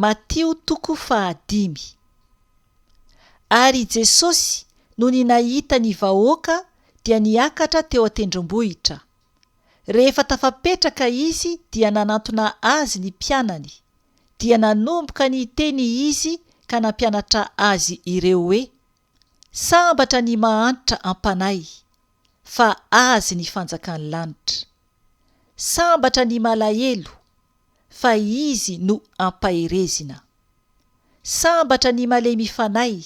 Matio 5. Ary Jesosy no ny nahita ny vahoaka dia niakatra teo an-tendrombohitra. Rehefa tafapetraka izy dia nanantona azy ny mpianany, dia nanomboka niteny izy ka nampianatra azy ireo hoe: sambatra ny mahantra ampanay, fa azy ny fanjakan'ny lanitra. Sambatra ny malahelo, fa izy no ampaherezina. Sambatra ny malemy fanay,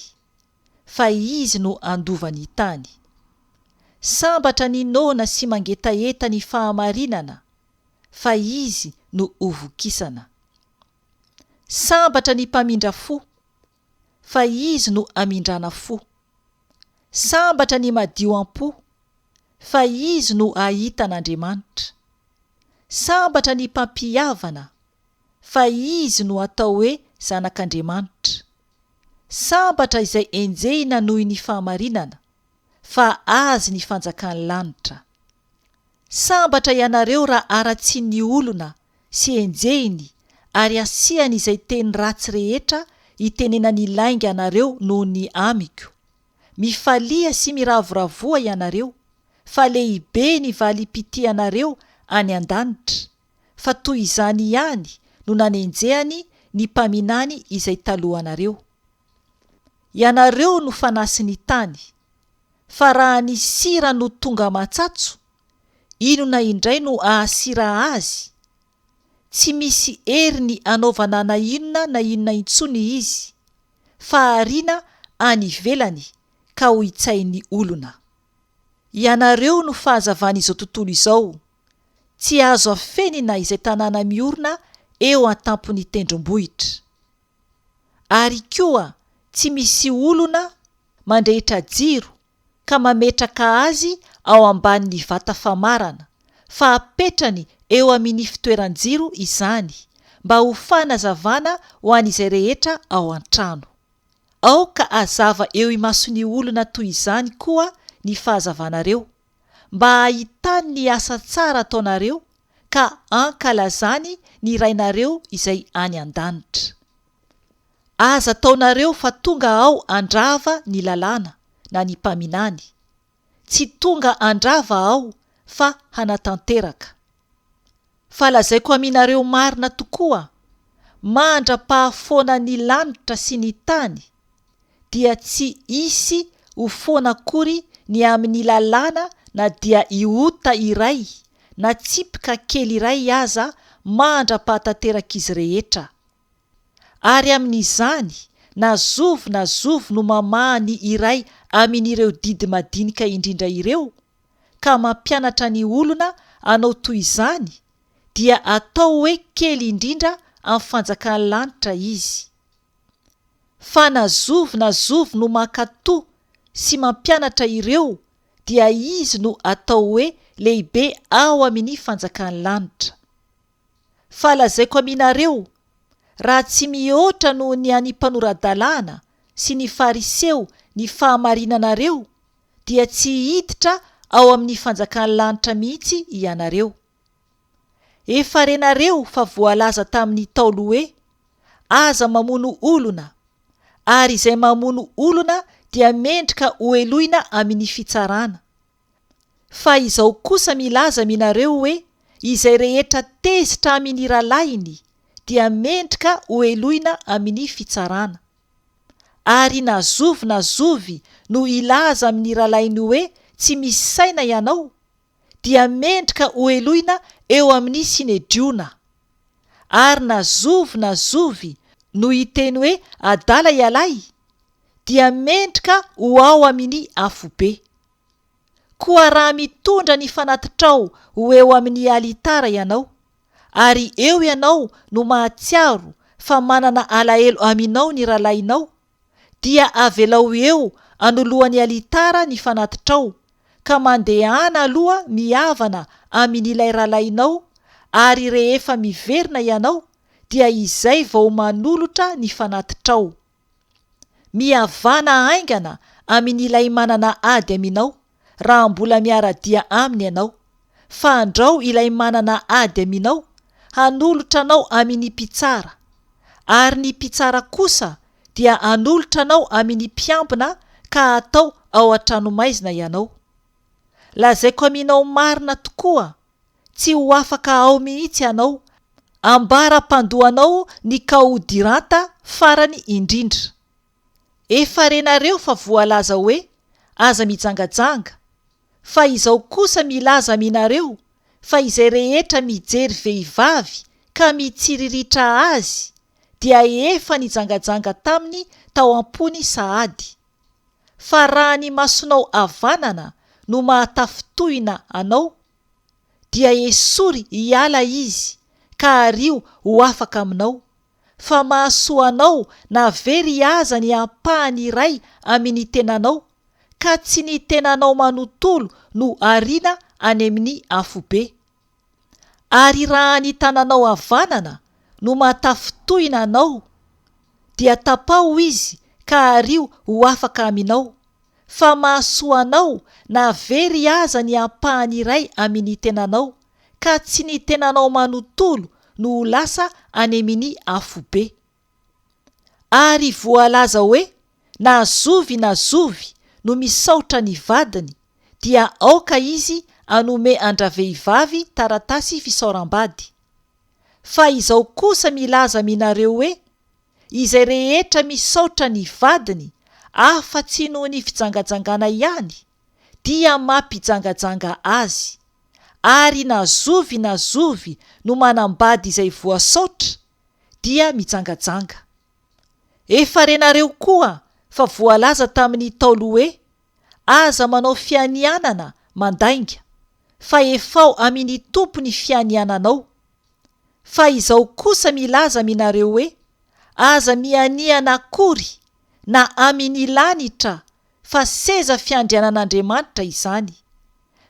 fa izy no andovany tany. Sambatra ny nona sy mangetaeta ny fahamarinana, fa izy no hovokisana. Sambatra ny mpamindra fo, fa izy no amindrana fo. Sambatra ny madio am-po, fa izy no ahitan'Andriamanitra. Sambatra ny mpampihavana, fa izy no atao hoe zanak'Andriamanitra. Sambatra izay enjehina noho ny fahamarinana, fa azy ny fanjakan'ny lanitra. Sambatra ianareo raha aratsian'ny olona sy enjehiny ary asiany izay teny ratsy rehetra itenenany lainga ianareo noho ny amiko. Mifalia sy miravoravoa ianareo, fa lehibe ny valim-pity ianareo any an-danitra, fa toy izany ihany no nanenjehany ny mpaminany izay talohanareo. Ianareo no fanasy ny tany, fa raha ny sira no tonga matsatso, inona indray no ahasira azy? Tsy misy heriny anaovana na inona intsony izy, fa ariana any ivelany ka ho itsain'ny olona. Ianareo no fahazavan'izao tontolo izao, tsy azo afenina izay tanàna miorina eo an-tampony tendrombohitra. Ary koa tsy misy olona mandrehitra jiro ka mametraka azy ao ambanin'ny vata famarana, fa apetrany eo amin'ny fitoeran-jiro izany, mba ho fanazavana ho an'izay rehetra ao an-trano. Aoka azava eo imason'ny olona toy izany koa ny fahazavanareo, mba ahitany ny asa tsara ataonareo ka ankalazany ny rainareo izay any an-danitra. Aza ataonareo fa tonga ao andrava ny lalàna na ny mpaminany, tsy tonga andrava ao fa hanatanteraka. Fa lazaiko aminareo marina tokoa, mandra-pahafoana ny lanitra sy ny tany, dia tsy hisy ho foana akory ny amin'ny lalàna na dia iota iray na tsipika kely iray aza mandra-pahatanteraka izy rehetra. Ary amin'izany na zovo no mamaha ny iray amin'ireo didy madinika indrindra ireo, ka mampianatra ny olona anao toy izany, dia atao hoe kely indrindra amin'ny fanjakan'ny lanitra izy. Fa na zovo no mankatoa sy mampianatra ireo, dia izy no atao hoe lehibe ao amin'ny fanjakan'ny lanitra. Fa lazaiko aminareo, raha tsy mihoatra noho ny any mpanoradalàna sy ny fariseo ny fahamarinanareo, dia tsy hiditra ao amin'ny fanjakan'ny lanitra mihitsy ianareo. Efa renareo fa voalaza tamin'ny Taolo hoe: aza mamono olona, ary izay mamono olona dia mendrika ho eloina amin'ny fitsarana. Fa izao kosa milaza aminareo hoe izay rehetra tezitra amin'ny ralainy dia mendrika ho eloina amin'ny fitsarana. Ary na zovy no ilaza amin'ny ralainy hoe tsy misy saina ianao, dia mendrika ho eloina eo amin'ny sinedriona. Ary na zovy no hiteny hoe adala ialay, dia mendrika ho ao amin'ny afobe. Koa raha mitondra ny fanatitrao ho eo amin'ny alitara ianao, ary eo ianao no mahatsiaro fa manana alahelo aminao ny rahalainao, dia avelao eo anoloan'ny alitara ny fanatitrao, ka mandehana aloha mihavana amin'ilay rahalainao, ary rehefa miverina ianao, dia izay vao manolotra ny fanatitrao. Mihavana aingana amin'ilay manana ady aminao, raha mbola miara-dia aminy ianao, fa andrao ilay manana ady aminao hanolotra anao amin'ny mpitsara, ary ny mpitsara kosa dia anolotra anao amin'ny mpiambina ka atao ao an-tranomaizina ianao. Lazaiko aminao marina tokoa, tsy ho afaka ao mihitsy ianao, ambara-pandohanao ny kaodiranta farany indrindra. Efa renareo fa voalaza hoe aza mijangajanga, fa izao kosa milaza aminareo fa izay rehetra mijery vehivavy ka mitsiriritra azy dia efa nijangajanga taminy tao am-pony sahady. Fa raha ny masonao havanana no mahatafotohina anao, dia esory hiala izy ka ario ho afaka aminao, fa mahasoa anao na very aza ny ampahany iray amin'ny tenanao, ka tsy ny tenanao manontolo no ariana any amin'ny afobe. Ary raha ny tananao havanana no mahatafotohina anao, dia tapao izy ka ario ho afaka aminao, fa mahasoa anao na very aza ny ampahany iray amin'ny tenanao, ka tsy ny tenanao manontolo no ho lasa any amin'ny afobe. Ary voalaza hoe na zovy no misaotra ny vadiny, dia aoka izy anome andravehivavy taratasy fisaoram-bady. Fa izao kosa milaza aminareo hoe izay rehetra misaotra ny vadiny afa-tsy noho ny fijangajangana ihany, dia mampijangajanga azy. Ary na zovy no manambady izay voasaotra, dia mijangajanga. Efa renareo koa fa voalaza tamin'ny Taolo hoe aza manao fianianana mandainga, fa efao amin'ny tompony fianiananao. Fa izao kosa milaza aminareo hoe aza mianiana akory na amin'ny lanitra, fa seza fiandrianan'Andriamanitra izany,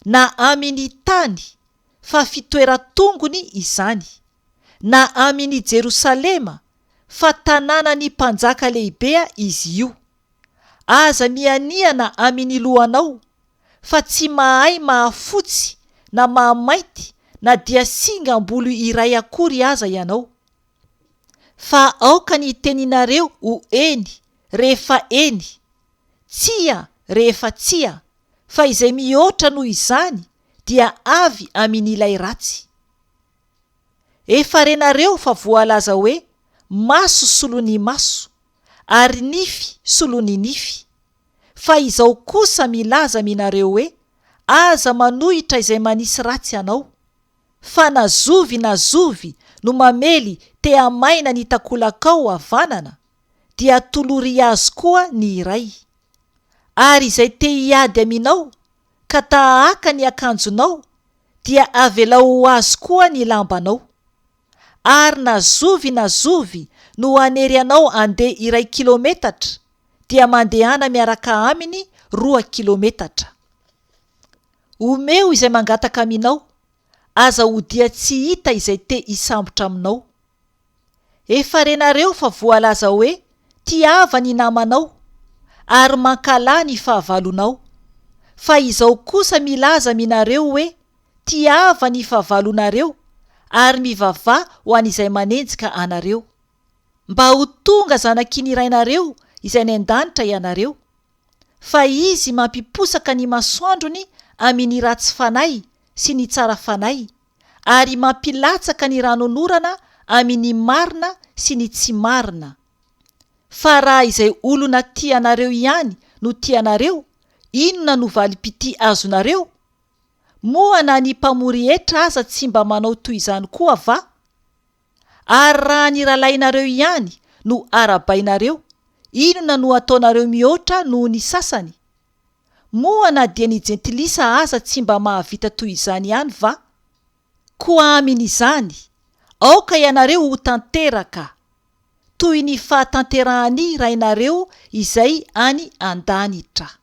na amin'ny tany, fa fitoeratongony izany, na amin'ny Jerosalema, fa tanànany mpanjaka lehibea izy io. Aza mianiana amin'ny lohanao, fa tsy mahay mahafotsy na mahamaity na dia singam-bolo iray akory aza ianao. Fa aoka ny teninareo ho eny rehefa eny, tsia rehefa tsia, fa izay mihoatra noho izany dia avy amin'ilay ratsy. Efa renareo fa voalaza hoe maso solony maso, ary nify solony nify. Fa izao kosa milaza aminareo hoe aza manohitra izay manisy ratsy anao, fa na zovy no mamely te hamaina ny takolakao havanana, dia tolory azy koa ny iray. Ary izay te hiady aminao ka tahaka ny akanjonao, dia avelao azy koa ny lambanao. Ary na zovy no hanery anao andeha 1 kilometatra, dia mandehana miaraka aminy 2 kilometatra. Omeo izay mangataka aminao, aza ho dia tsy hita izay te hisambotra aminao. Efa renareo fa voalaza hoe tiava ny namanao, ary mankala ny fahavalonao. Fa izao kosa milaza aminareo hoe tiava ny fahavalonareo, ary mivavah ho an'izay manenjika anareo, mba ho tonga zanakin'irainareo izay ny an-danitra ianareo. Fa izy mampiposaka ny masoandrony amin'ny ratsy fanahy sy ny tsara fanahy, ary mampilatsaka ny ranonorana amin'ny marina sy ny tsy marina. Fa raha izay olona tianareo ihany no tianareo, inona no valim-pity azonareo? Moa na ny mpamory hetra aza tsy mba manao toy izany koa va? Ary raha ny ralainareo ihany no arabainareo, inona no ataonareo mihoatra noho ny sasany? Moa na dia ny jentilisa aza tsy mba mahavita toy izany ihany va? Koa amin'izany, aoka ianareo ho tanteraka, toy ny fahatanterahany rainareo izay any an-danitra.